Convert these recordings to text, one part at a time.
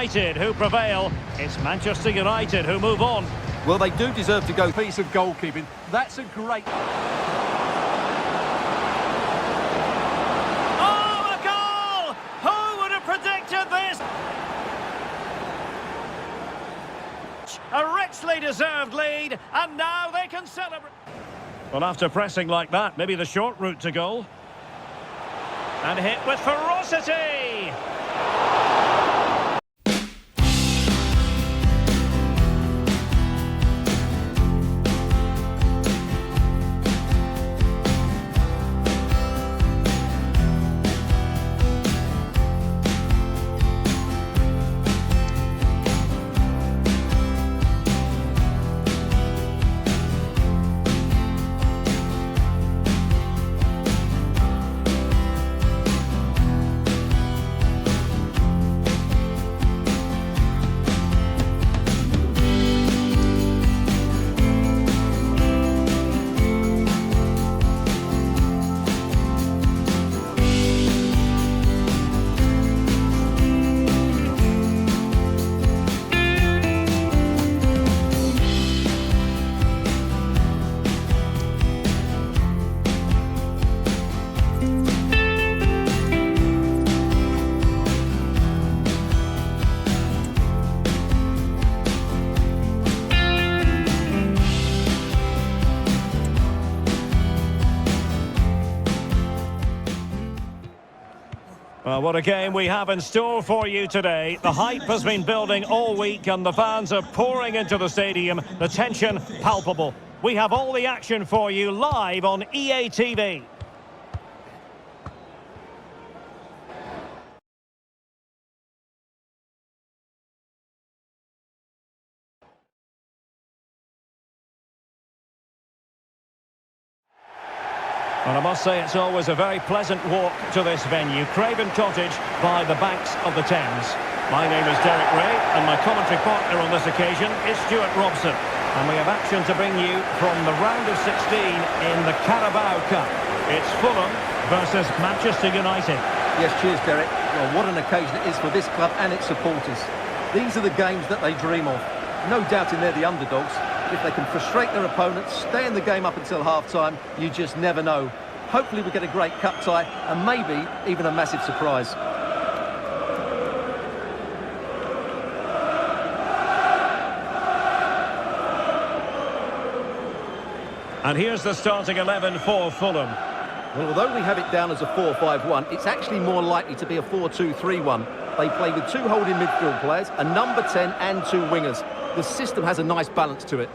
United who prevail. It's Manchester United who move on. Well, they do deserve to go. Piece of goalkeeping. That's a great... Oh, a goal! Who would have predicted this? A richly deserved lead, and now they can celebrate. Well, after pressing like that, maybe the short route to goal. And hit with ferocity! Well, what a game we have in store for you today. The hype has been building all week and the fans are pouring into the stadium. The tension palpable. We have all the action for you live on EA TV. And I must say it's always a very pleasant walk to this venue, Craven Cottage, by the banks of the Thames. My name is Derek Ray, and my commentary partner on this occasion is Stuart Robson. And we have action to bring you from the round of 16 in the Carabao Cup. It's Fulham versus Manchester United. Yes, cheers, Derek. Well, what an occasion it is for this club and its supporters. These are the games that they dream of. No doubting they're the underdogs. If they can frustrate their opponents, stay in the game up until half-time, you just never know. Hopefully we get a great cup tie and maybe even a massive surprise. And here's the starting 11 for Fulham. Well, although we have it down as a 4-5-1, it's actually more likely to be a 4-2-3-1. They play with two holding midfield players, a number 10 and two wingers. The system has a nice balance to it.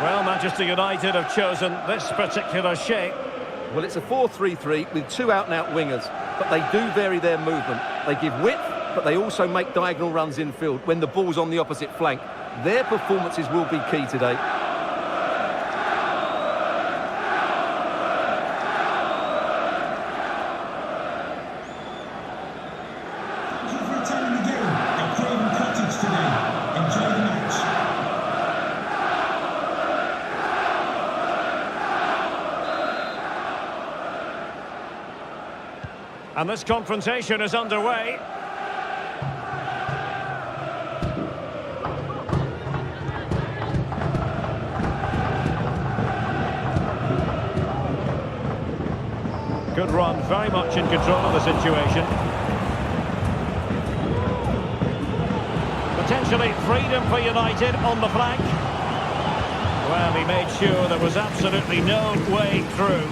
Well, Manchester United have chosen this particular shape. Well, it's a 4-3-3 with two out-and-out wingers, but they do vary their movement. They give width, but they also make diagonal runs infield when the ball's on the opposite flank. Their performances will be key today. Thank you for attending the game at Craven Cottage today. Enjoy the match. And this confrontation is underway. Good run, very much in control of the situation. Potentially freedom for United on the flank. Well, he made sure there was absolutely no way through.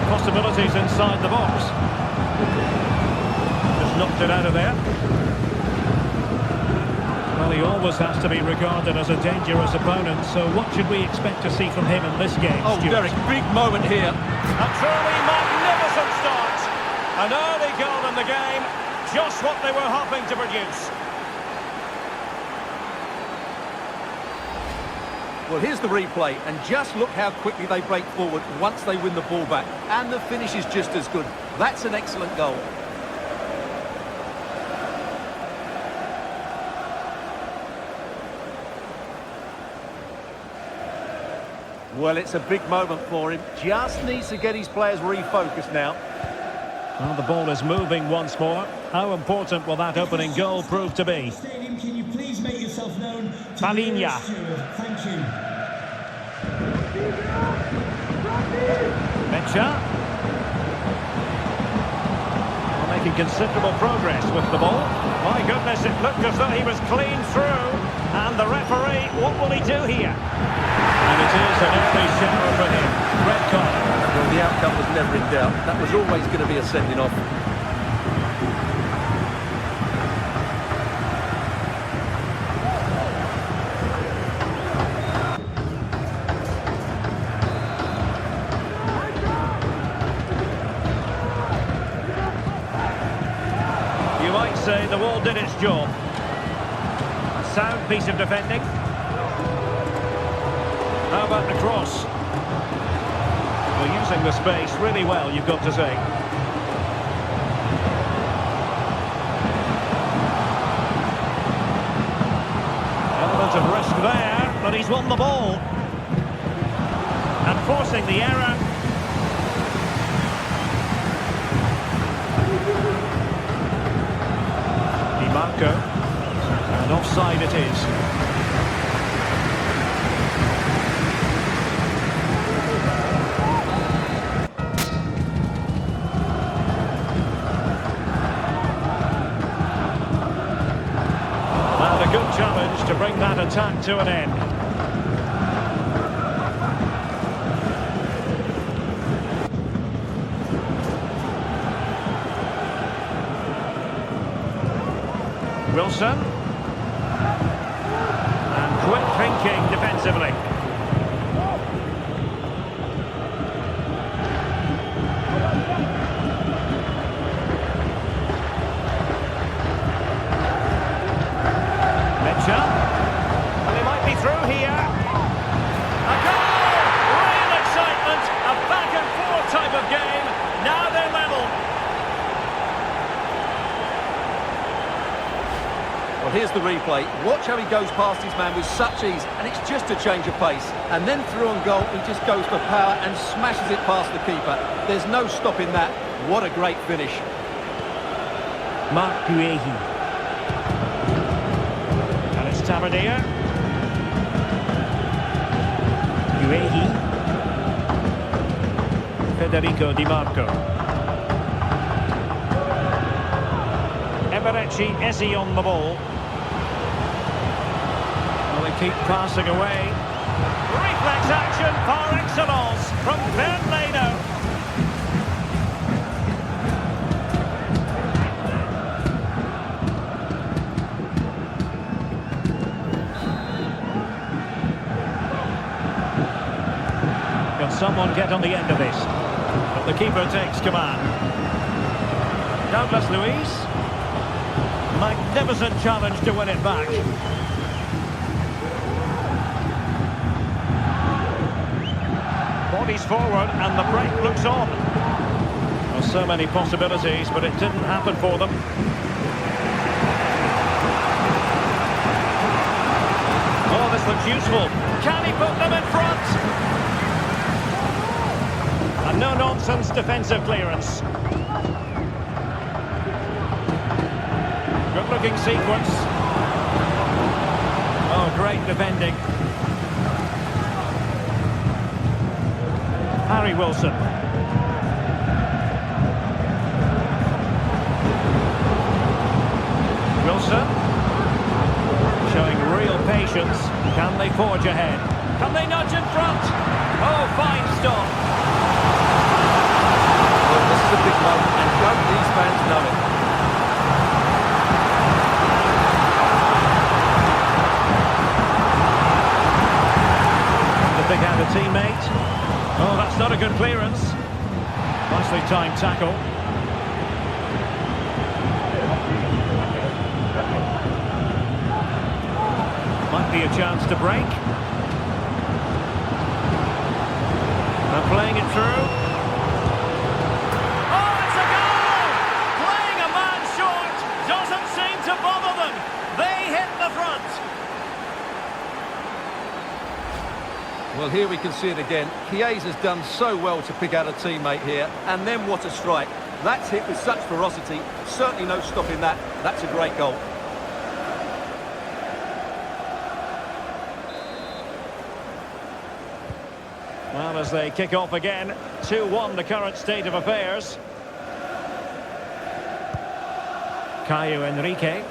Possibilities inside the box. Just knocked it out of there. Well, he always has to be regarded as a dangerous opponent, so what should we expect to see from him in this game, Oh, Stuart? Derek, big moment here. A truly magnificent start. An early goal in the game, just what they were hoping to produce. Well, here's the replay, and just look how quickly they break forward once they win the ball back. And the finish is just as good. That's an excellent goal. Well, it's a big moment for him. Just needs to get his players refocused now. Well, the ball is moving once more. How important will that opening goal prove to be? Stadium, can you please make yourself known to Palinha. the steward? Thank you. Mecha. Well, making considerable progress with the ball. My goodness, it looked as though he was clean through. And the referee, what will he do here? And it is an early shower for him. Red card. Well, the outcome was never in doubt. That was always going to be a sending off. You might say the wall did its job. A sound piece of defending. How about the cross? Well, using the space really well, you've got to say. Element of risk there, but he's won the ball. And forcing the error. Di Marco. And offside it is. A good challenge to bring that attack to an end. Wilson. And quick thinking defensively. And they might be through here. A goal! Real excitement. A back and forth type of game. Now they're level. Well, here's the replay. Watch how he goes past his man with such ease, and it's just a change of pace. And then through on goal, he just goes for power and smashes it past the keeper. There's no stopping that. What a great finish. Marc Guehi. Tavernier. Guehi. Federico Di Marco. Eberechi Eze on the ball. Well, they keep passing away. Reflex action par excellence from Bernardo. Someone get on the end of this, but the keeper takes command. Douglas Luiz. Magnificent challenge to win it back. Bodies forward and the break looks on. Well, so many possibilities, but it didn't happen for them. Oh, this looks useful. Can he put them in front? A no-nonsense defensive clearance. Good-looking sequence. Oh, great defending. Harry Wilson. Wilson. Showing real patience. Can they forge ahead? Can they nudge in front? Oh, fine stop. This is a big moment, and don't these fans know it? The big-handed teammate. Oh, that's not a good clearance. Nicely timed tackle. Might be a chance to break. And playing it through. Oh, it's a goal! Playing a man short doesn't seem to bother them. They hit the front. Well, here we can see it again. Chiesa's done so well to pick out a teammate here. And then what a strike. That's hit with such ferocity. Certainly no stopping that. That's a great goal. Well, as they kick off again, 2-1 the current state of affairs. Caio Henrique.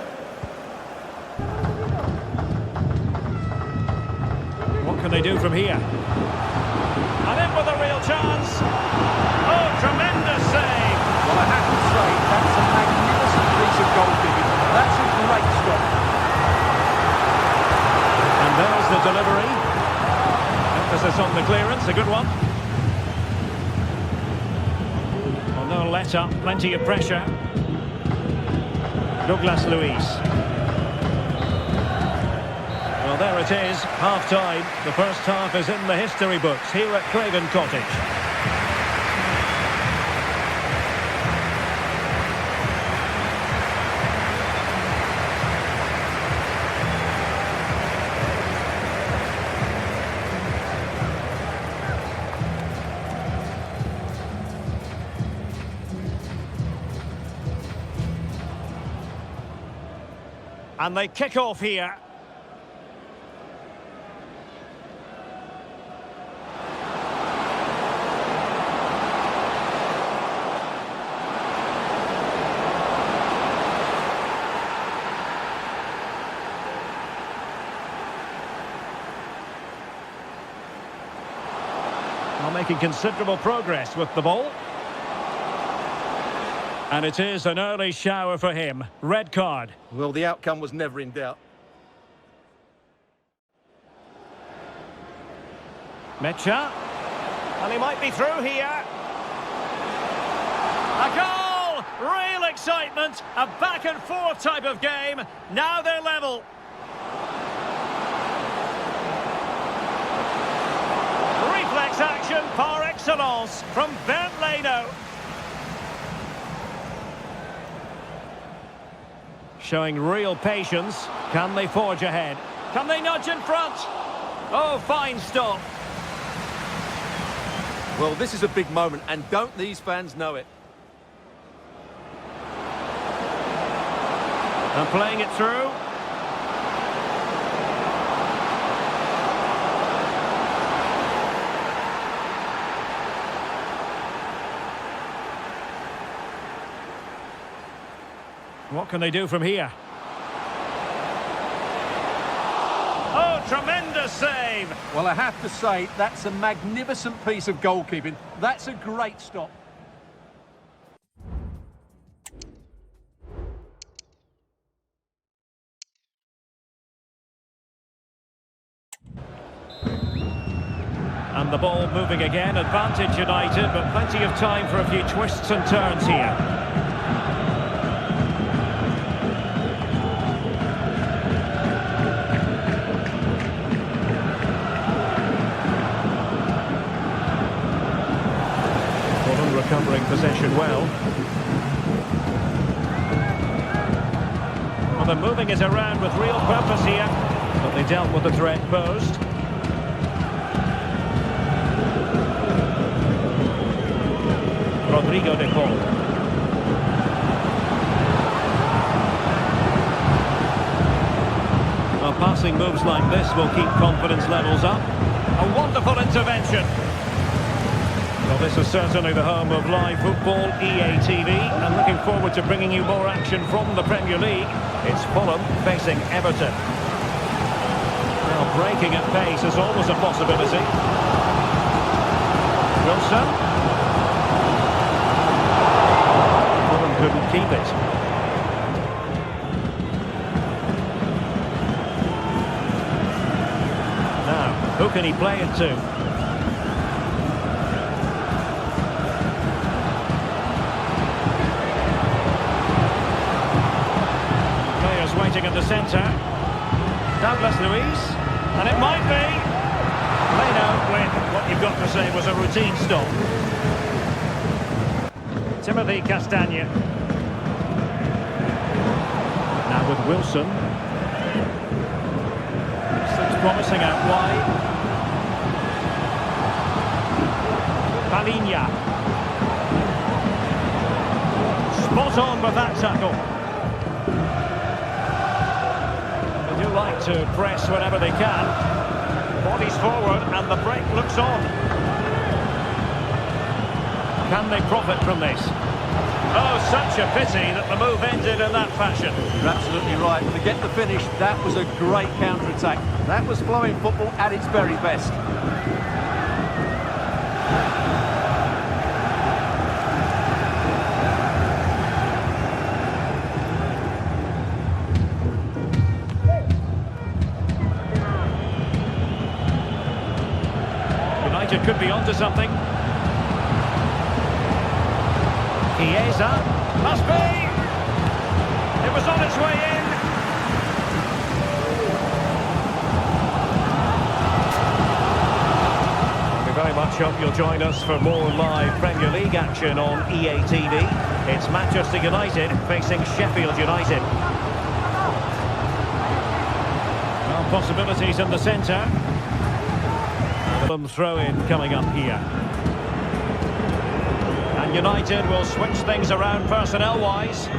What can they do from here? And in with a real chance. Oh, tremendous save. Well, I have to say, that's a magnificent piece of goalkeeping. That's a great stop. And there's the delivery. Emphasis on the clearance, a good one. Well, no let up, plenty of pressure. Douglas Luiz. Well, there it is, half-time. The first half is in the history books here at Craven Cottage. And they kick off here. Well, making considerable progress with the ball. And it is an early shower for him. Red card. Well, the outcome was never in doubt. Mecha. And he might be through here. A goal! Real excitement. A back and forth type of game. Now they're level. Reflex action par excellence from Bernd Leno. Showing real patience. Can they forge ahead? Can they nudge in front? Oh, fine stop. Well, this is a big moment, and don't these fans know it? And playing it through. What can they do from here? Oh, tremendous save! Well, I have to say, that's a magnificent piece of goalkeeping. That's a great stop. And the ball moving again. Advantage United, but plenty of time for a few twists and turns here. Recovering possession well. Well, they're moving it around with real purpose here, but they dealt with the threat posed. Rodrigo de Paul. Well, passing moves like this will keep confidence levels up. A wonderful intervention. Well, this is certainly the home of live football, EA TV, and looking forward to bringing you more action from the Premier League. It's Fulham facing Everton. Now, breaking at pace is always a possibility. Wilson. Fulham couldn't keep it. Now, who can he play it to? Waiting at the centre. Doubtless Luis, and it might be. They know when what you've got to say was a routine stop. Timothy Castagne. Now with Wilson. Things promising out wide. Palinha. Spot on with that tackle. They do like to press whenever they can. Bodies forward and the break looks on. Can they profit from this? Oh, such a pity that the move ended in that fashion. You're absolutely right. Forget the finish. That was a great counter-attack. That was flowing football at its very best. United could be onto something. Chiesa, must be! It was on its way in. We very much hope you'll join us for more live Premier League action on EA TV. It's Manchester United facing Sheffield United. Well, possibilities in the centre. Throw-in coming up here. And United will switch things around personnel-wise. They've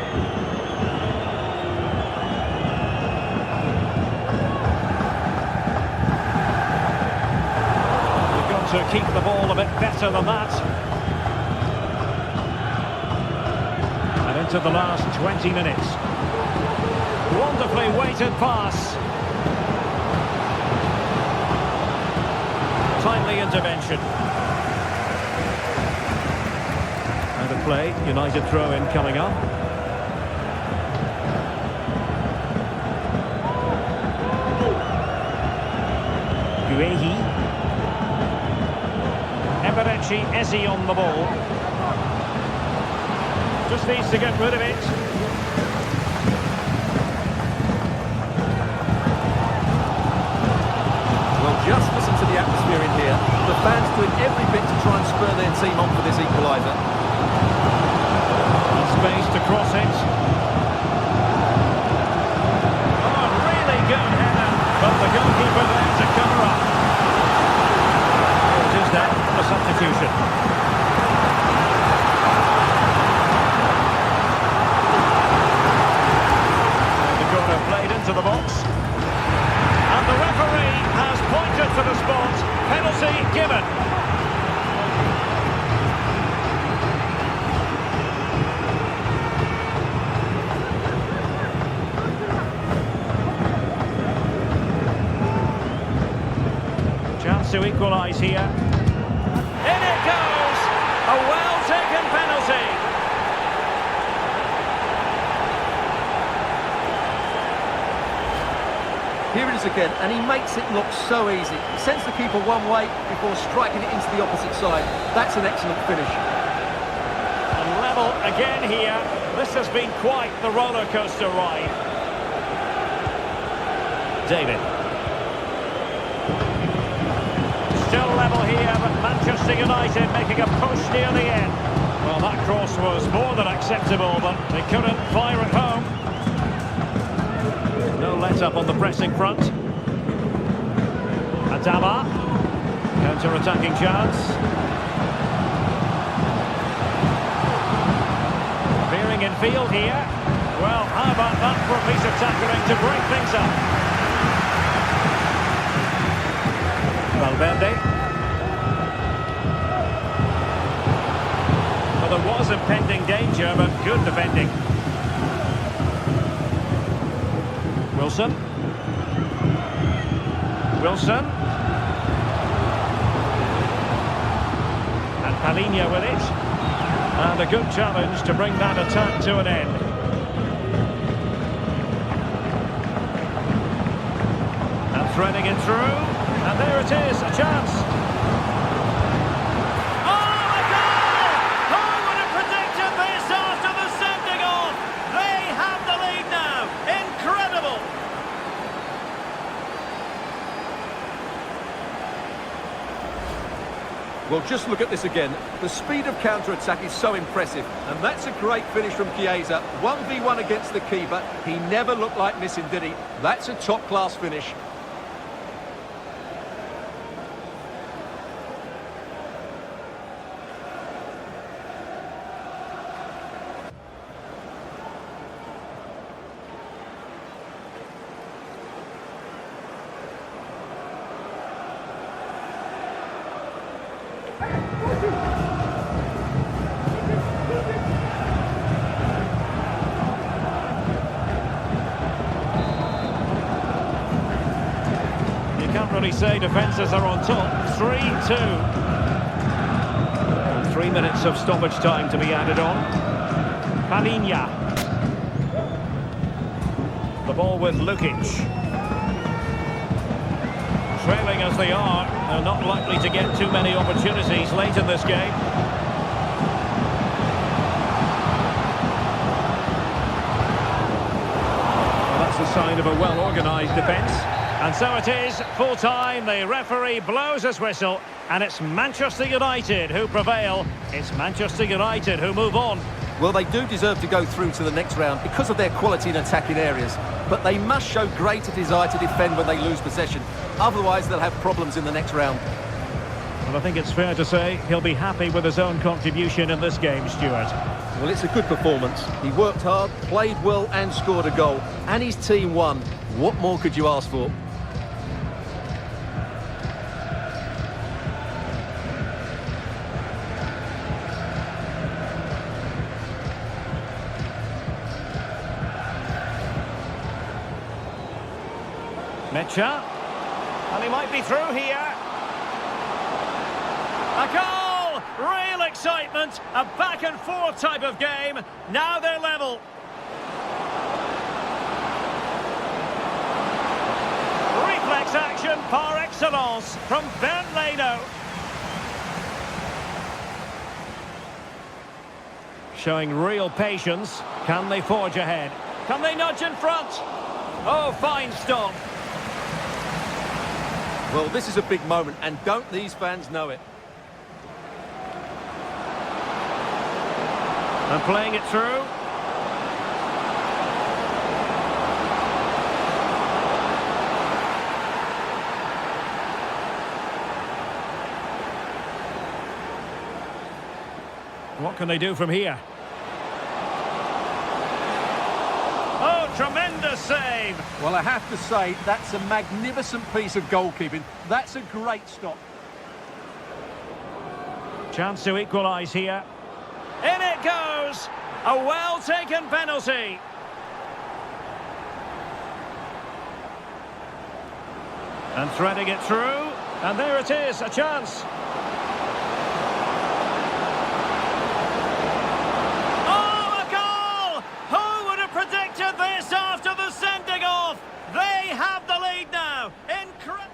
got to keep the ball a bit better than that. And into the last 20 minutes. Wonderfully weighted pass. Timely intervention. Out of play, United throw-in coming up. Guehi. Eberechi Eze on the ball. Just needs to get rid of it. Just listen to the atmosphere in here. The fans doing every bit to try and spur their team on for this equaliser. Space to cross it. Oh, really good header. But the goalkeeper there to cover up. It is then the substitution. The corner played into the box. And the referee has pointed to the spot. Penalty given. Chance to equalise here. In it goes! A well-taken penalty. Here it is again, and he makes it look so easy. He sends the keeper one way before striking it into the opposite side. That's an excellent finish. And level again here. This has been quite the roller coaster ride. David. Still level here, but Manchester United making a push near the end. Well, that cross was more than acceptable, but they couldn't fire it home. No let-up on the pressing front. Adama. Counter-attacking chance. Veering in field here. Well, how about that for a piece of tackling to break things up? Valverde. Well, there was impending danger, but good defending. Wilson. Wilson. And Palinha with it. And a good challenge to bring that attack to an end. And threading it through. And there it is, a chance. Well, just look at this again. The speed of counter-attack is so impressive. And that's a great finish from Chiesa. 1v1 against the keeper. He never looked like missing, did he? That's a top-class finish. Can't really say defences are on top. 3-2. 3 minutes of stoppage time to be added on. Palinha. The ball with Lukic. Trailing as they are, they're not likely to get too many opportunities late in this game. Well, that's a sign of a well-organised defence. And so it is, full-time, the referee blows his whistle, and it's Manchester United who prevail. It's Manchester United who move on. Well, they do deserve to go through to the next round because of their quality in attacking areas. But they must show greater desire to defend when they lose possession. Otherwise, they'll have problems in the next round. Well, I think it's fair to say he'll be happy with his own contribution in this game, Stuart. Well, it's a good performance. He worked hard, played well and scored a goal. And his team won. What more could you ask for? Mecha, and he might be through here. A goal! Real excitement, a back and forth type of game. Now they're level. Reflex action par excellence from Bernd Leno. Showing real patience. Can they forge ahead? Can they nudge in front? Oh, fine stop. Well, this is a big moment, and don't these fans know it? And playing it through. What can they do from here? Oh, tremendous save! Well, I have to say, that's a magnificent piece of goalkeeping. That's a great stop. Chance to equalise here. In it goes! A well-taken penalty. And threading it through. And there it is, a chance. Oh, a goal! Who would have predicted this after the sending off? They have the lead now. Incredible.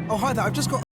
Oh, hi there. I've just got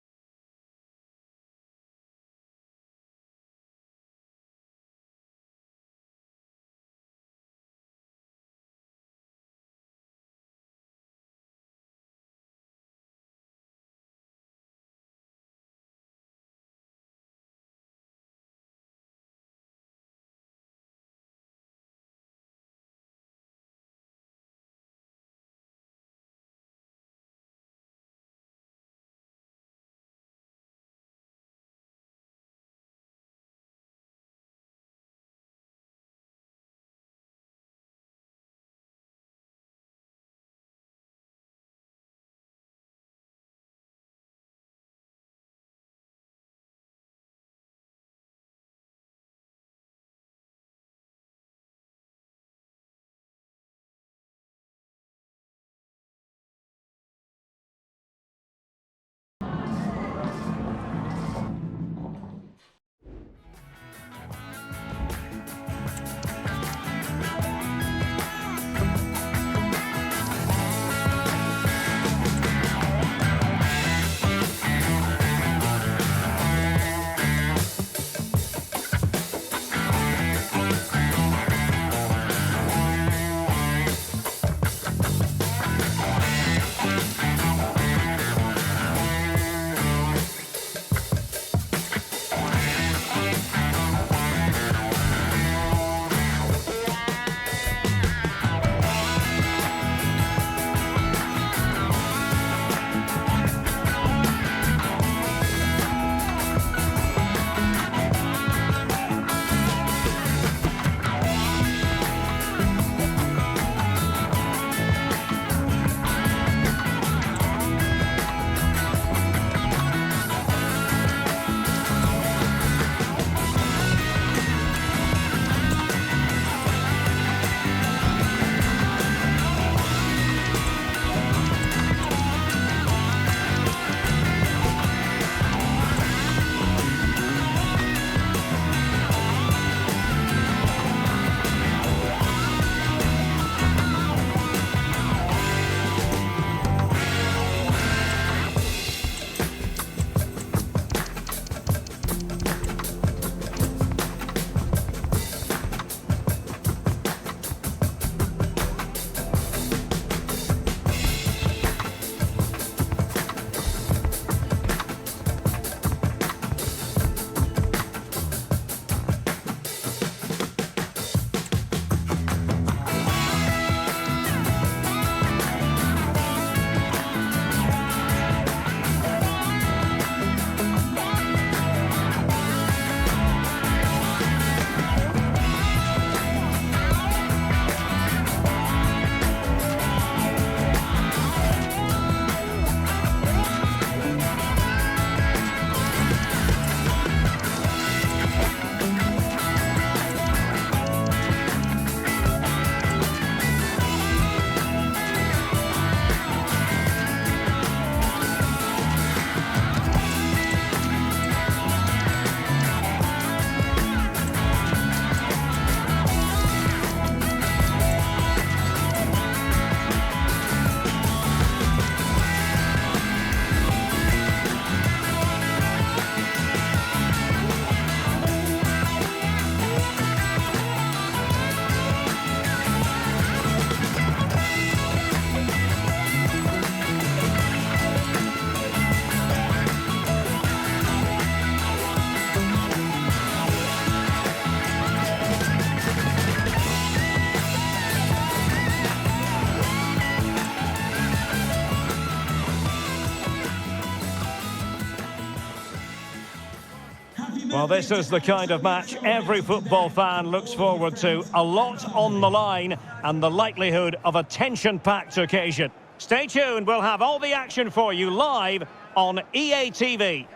Well, this is the kind of match every football fan looks forward to. A lot on the line and the likelihood of a tension-packed occasion. Stay tuned, we'll have all the action for you live on EA TV.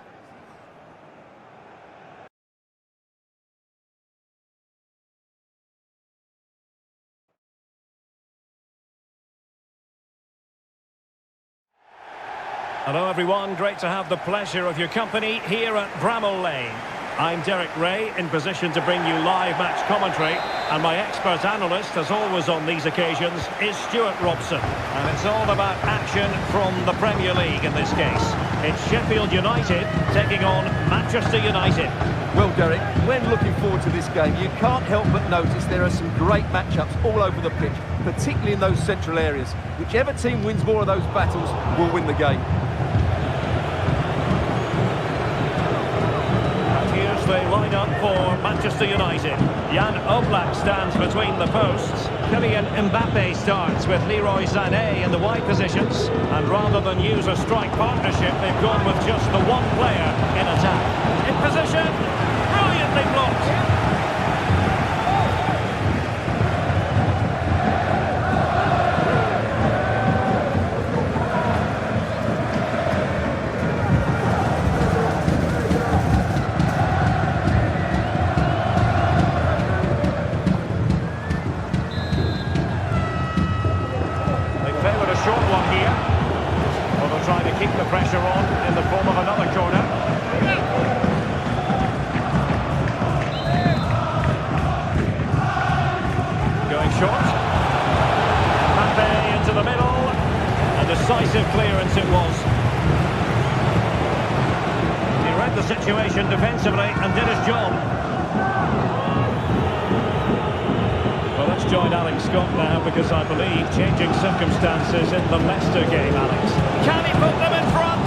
Hello everyone, great to have the pleasure of your company here at Bramall Lane. I'm Derek Ray, in position to bring you live match commentary, and my expert analyst, as always on these occasions, is Stuart Robson. And it's all about action from the Premier League in this case. It's Sheffield United taking on Manchester United. Well, Derek, when looking forward to this game, you can't help but notice there are some great matchups all over the pitch, particularly in those central areas. Whichever team wins more of those battles will win the game. Here's the line-up for Manchester United. Jan Oblak stands between the posts. Kylian Mbappe starts with Leroy Sané in the wide positions. And rather than use a strike partnership, they've gone with just the one player in attack. In position, brilliantly blocked. Keep the pressure on in the form of another corner. Going short. Mbappe into the middle. A decisive clearance it was. He read the situation defensively and did his job. Well, let's join Alex Scott now, because I believe changing circumstances in the Leicester game, Alex. Can he put them in front?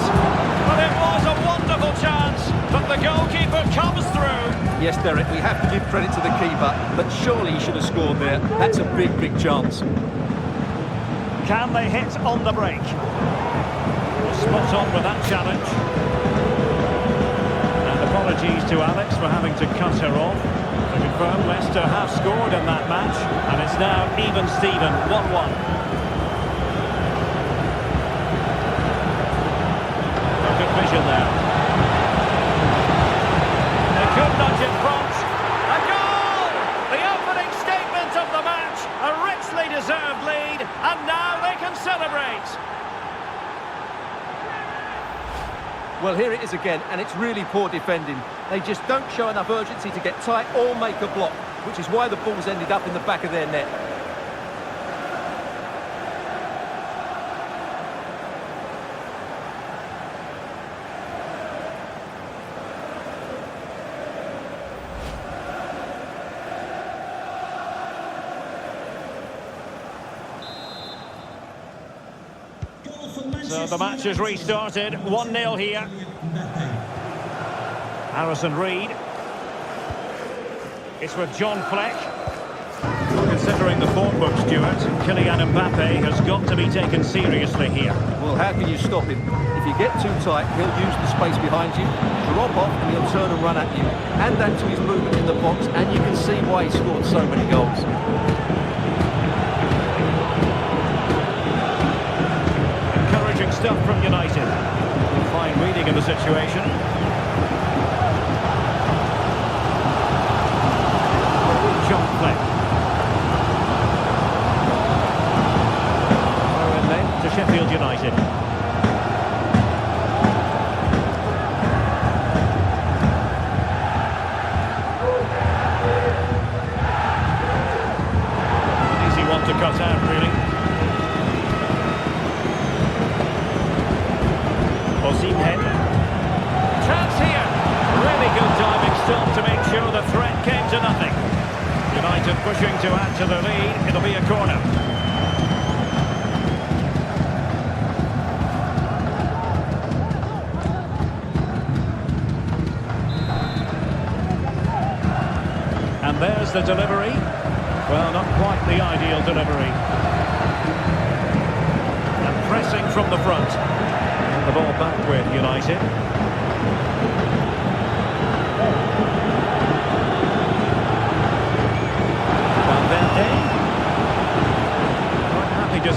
But it was a wonderful chance, but the goalkeeper comes through. Yes, Derek, we have to give credit to the keeper, but surely he should have scored there. That's a big, big chance. Can they hit on the break? Spot on with that challenge. And apologies to Alex for having to cut her off. To confirm, Leicester have scored in that match, and it's now even Steven, 1-1. Good vision there. They could nudge in front. A goal! The opening statement of the match. A richly deserved lead, and now they can celebrate. Well, here it is again, and it's really poor defending. They just don't show enough urgency to get tight or make a block, which is why the ball's ended up in the back of their net. So the match has restarted, 1-0 here. Harrison Reed. It's with John Fleck. Considering the form book, Stuart, Kylian Mbappe has got to be taken seriously here. Well, how can you stop him? If you get too tight, he'll use the space behind you, drop off, and he'll turn and run at you. Add that to his movement in the box, and you can see why he scored so many goals. Stuff from United. Fine reading of the situation. John Fleck. Throw in then to Sheffield United. An easy one to cut out, really. Chance here. Really good diving stop to make sure the threat came to nothing. United pushing to add to the lead. It'll be a corner. And there's the delivery. Well, not quite the ideal delivery. And pressing from the front. The ball back with United.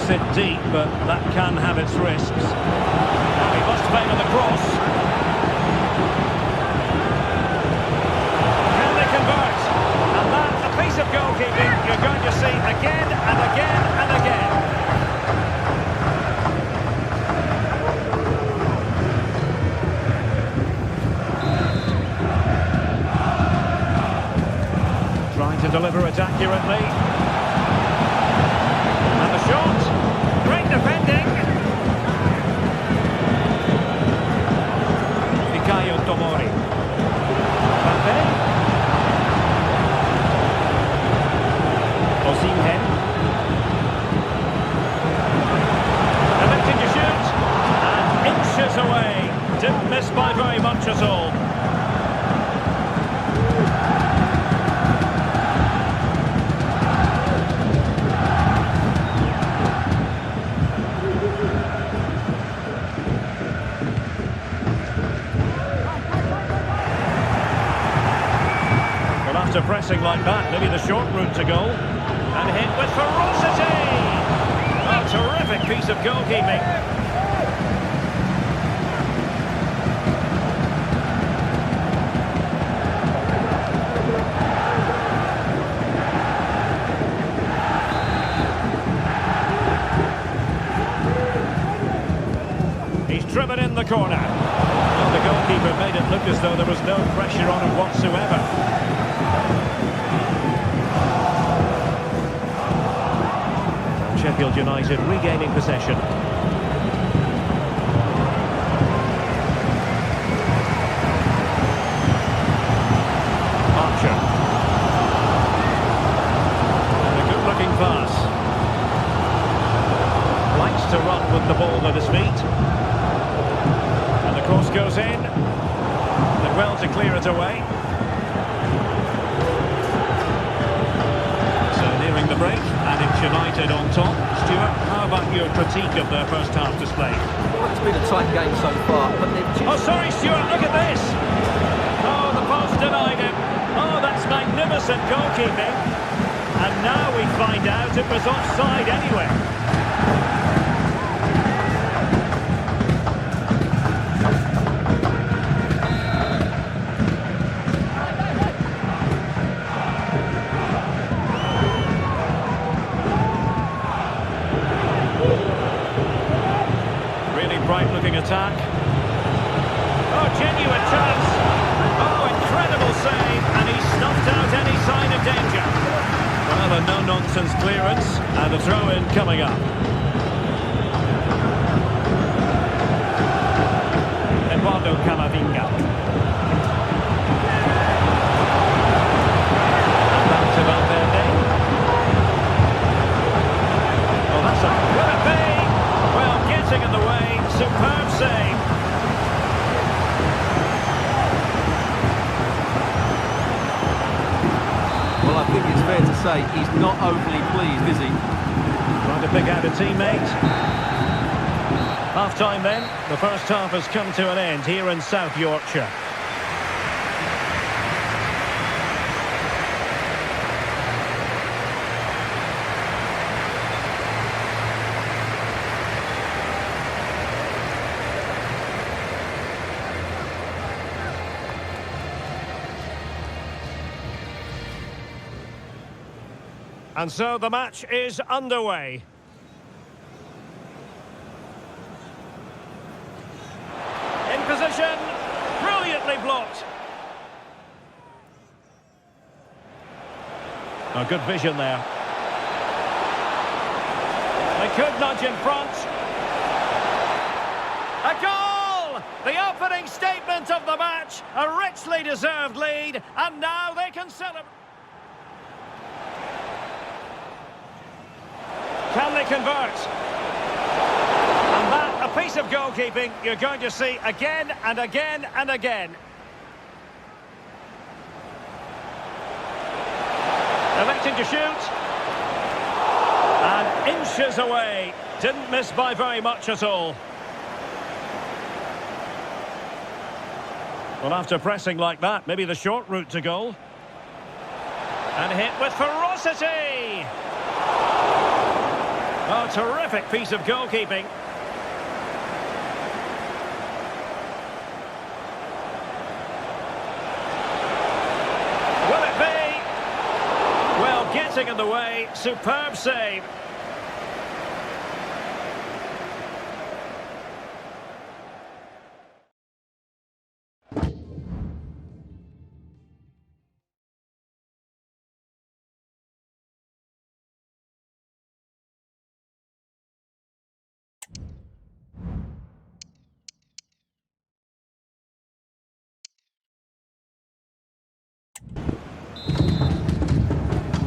sit deep, but that can have its risks. Now he must play with the cross. Can they convert? And that, a piece of goalkeeping you're going to see again and again and again. Trying to deliver it accurately. And the shot. Great defending. Fikayo Tomori. Mbappe. Osimhen. Attempting to shoot. And inches away. Didn't miss by very much at all. After pressing like that, maybe the short route to goal. And hit with ferocity! A terrific piece of goalkeeping. He's driven in the corner. Well, the goalkeeper made it look as though there was no pressure on him whatsoever. Sheffield United regaining possession. Archer. And a good-looking pass. Likes to run with the ball at his feet. And the cross goes in. Did well to clear it away. Nearing the break, and it's United on top. Stuart, how about your critique of their first half display? Well, it's been a tight game so far, but they've just... Oh, sorry, Stuart, look at this! Oh, the post denied him. Oh, that's magnificent goalkeeping. And now we find out it was offside anyway. Looking attack. Oh, genuine chance. Oh, incredible save, and he snuffed out any sign of danger. Well, a no-nonsense clearance, and a throw-in coming up. Eduardo Camavinga. And back to Valverde. Oh, that's a... Will it be? Well, getting in the way. Superb save. Well, I think it's fair to say he's not overly pleased, is he? Trying to pick out a teammate. Half-time then. The first half has come to an end here in South Yorkshire. And so the match is underway. In position, brilliantly blocked. Oh, good vision there. They could nudge in front. A goal! The opening statement of the match. A richly deserved lead, and now they can celebrate. Can they convert? And that, a piece of goalkeeping you're going to see again and again and again. Electing to shoot. And inches away. Didn't miss by very much at all. Well, after pressing like that, maybe the short route to goal. And hit with ferocity! Oh, terrific piece of goalkeeping. Will it be? Well, getting in the way, superb save.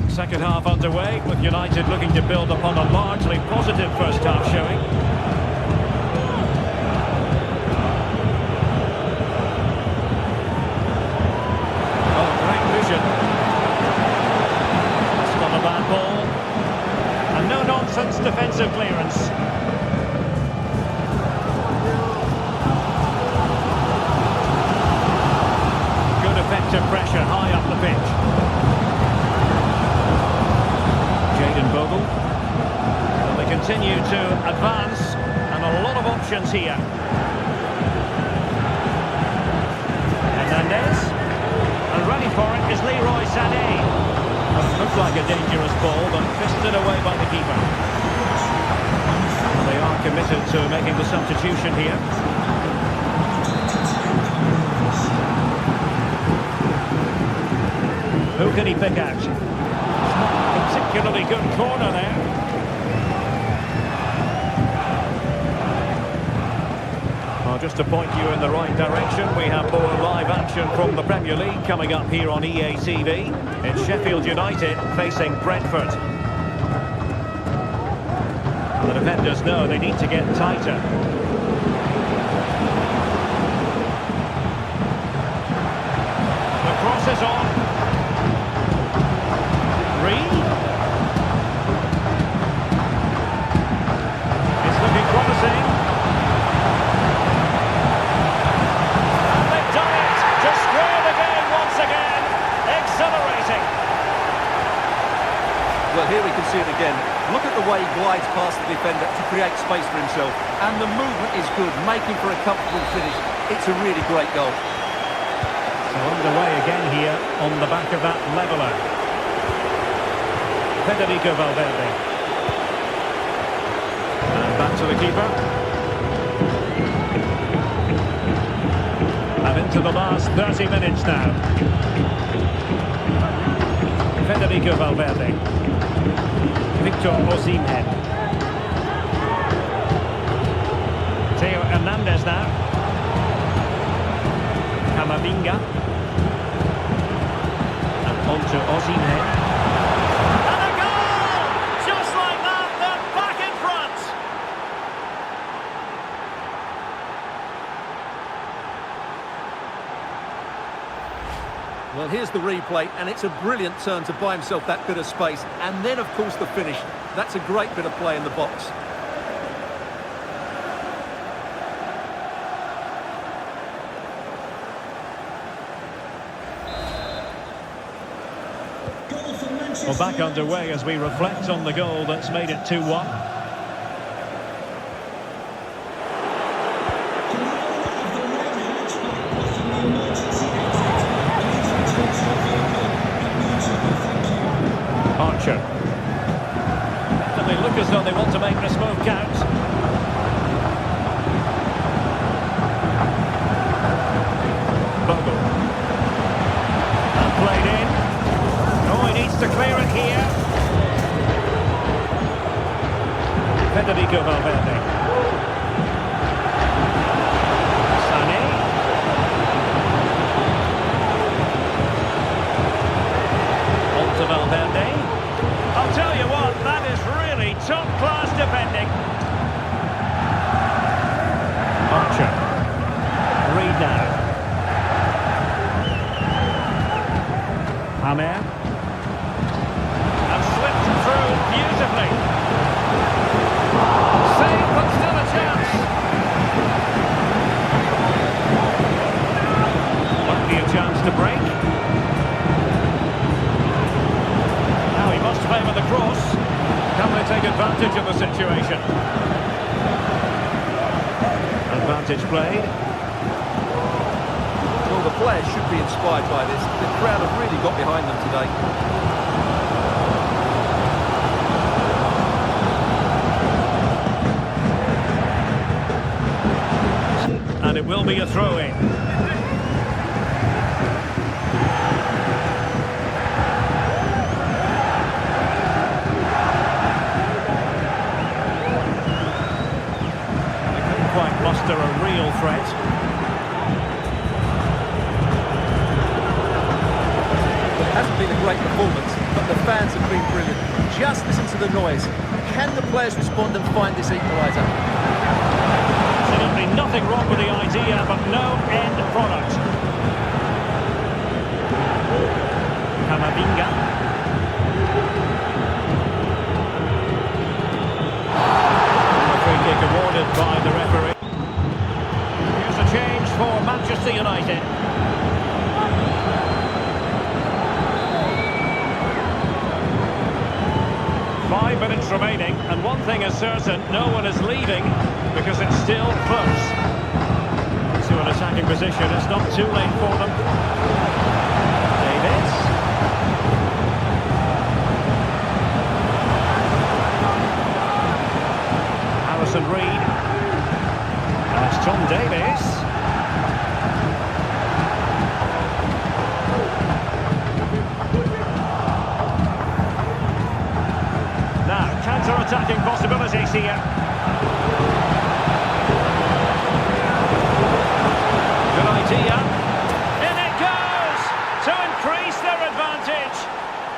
Second half underway, with United looking to build upon a largely positive first half showing. Oh, great vision. It's not a bad ball. And no-nonsense defensive clearance. Good effective pressure high up the pitch. Well, they continue to advance, and a lot of options here. Hernandez, and ready for it is Leroy Sané. Well, it looked like a dangerous ball, but fisted away by the keeper. They are committed to making the substitution here. Who can he pick out? Particularly good corner there. Well, just to point you in the right direction, we have more live action from the Premier League coming up here on EA TV. It's Sheffield United facing Brentford. The defenders know they need to get tighter. The cross is on. It's looking promising. And they've done it to square the game once again. Exhilarating. Well, here we can see it again. Look at the way he glides past the defender to create space for himself. And the movement is good, making for a comfortable finish. It's a really great goal. So underway again here on the back of that leveller. Federico Valverde. And back to the keeper. And into the last 30 minutes now. Federico Valverde. Victor Osimhen. Theo Hernandez now. Camavinga. And on to Osimhen. Well, here's the replay, and it's a brilliant turn to buy himself that bit of space. And then, of course, the finish. That's a great bit of play in the box. Well, back underway as we reflect on the goal that's made it 2-1. Archer. And they look as though they want to make this move count. Bogle. And played in. Oh, he needs to clear it here. Federico Valverde. Sané. On to Valverde. I'll tell you what, that is really top-class defending. Archer. Reed now. Hamer. And slipped through beautifully. Save, but still a chance. Might be a chance to break. advantage of the situation. Advantage played. Well, the players should be inspired by this. The crowd have really got behind them today. And it will be a throw-in. They couldn't quite muster a real threat. It hasn't been a great performance, but the fans have been brilliant. Just listen to the noise. Can the players respond and find this equaliser? Absolutely nothing wrong with the idea, but no end product. Camavinga. A free kick awarded by the referee. Here's a change for Manchester United. Five minutes remaining, and one thing is certain, no one is leaving because it's still close. To an attacking position, it's not too late for them. Davis. Harrison Reed. That's Tom Davis. Counter-attacking possibilities here. Good idea. In it goes! To increase their advantage.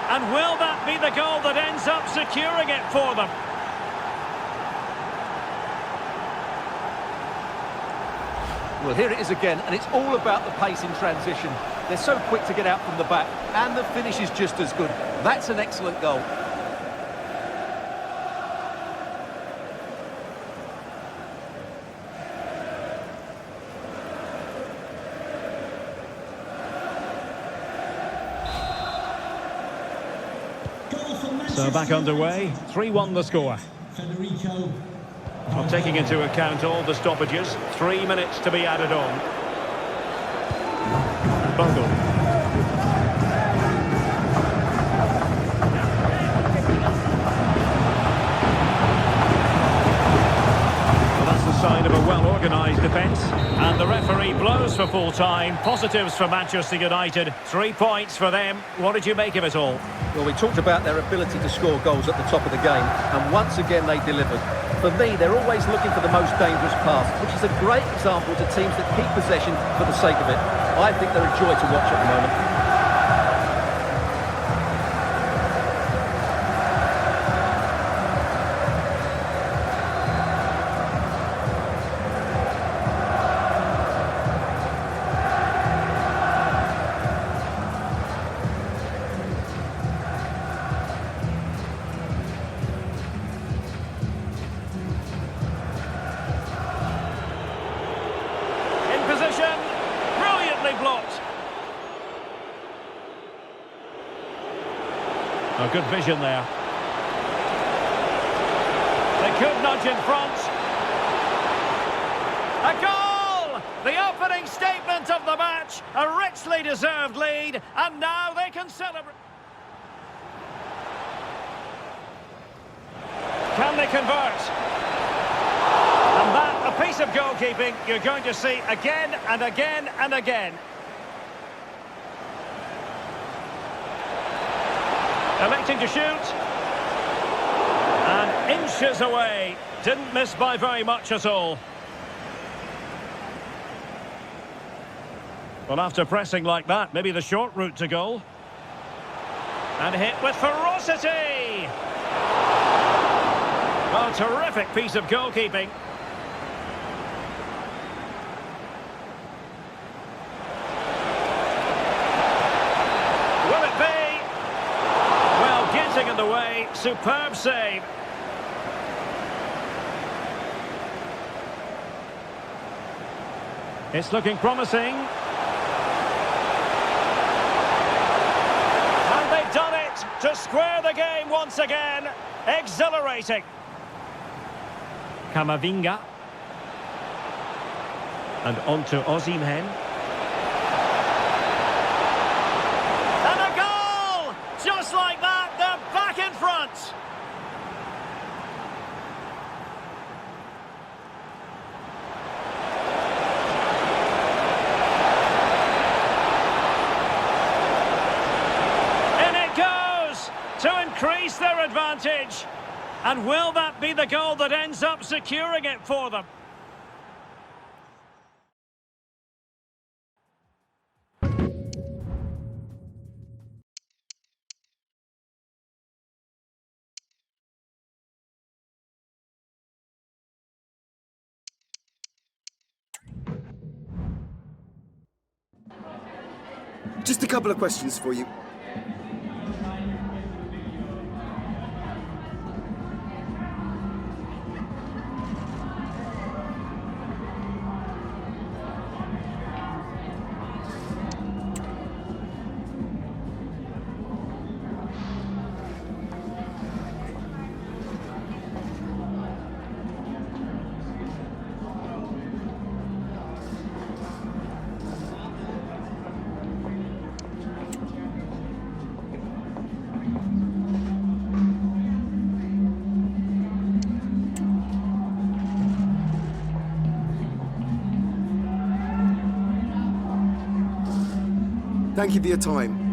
And will that be the goal that ends up securing it for them? Well, here it is again, and it's all about the pace in transition. They're so quick to get out from the back, and the finish is just as good. That's an excellent goal. So back underway, 3-1 the score. Federico. Well, taking into account all the stoppages, 3 minutes to be added on. Bogle. Well, that's the sign of a well-organised defence. And the referee blows for full time. Positives for Manchester United. 3 points for them. What did you make of it all? Well, we talked about their ability to score goals at the top of the game, and once again they delivered. For me, they're always looking for the most dangerous pass, which is a great example to teams that keep possession for the sake of it. I think they're a joy to watch at the moment. Blocked. Oh, good vision there. They could nudge in front. A goal! The opening statement of the match. A richly deserved lead, and now they can celebrate. Can they convert? And that, a piece of goalkeeping you're going to see again and again and again. Electing to shoot. And inches away. Didn't miss by very much at all. Well, after pressing like that, maybe the short route to goal. And hit with ferocity. Oh, terrific piece of goalkeeping. Will it be? Well, getting in the way. Superb save. It's looking promising. And they've done it to square the game once again. Exhilarating. Camavinga. And on to Osimhen. And a goal! Just like that, they're back in front. In it goes to increase their advantage. And will that be the goal that ends up securing it for them? Just a couple of questions for you. Thank you for your time.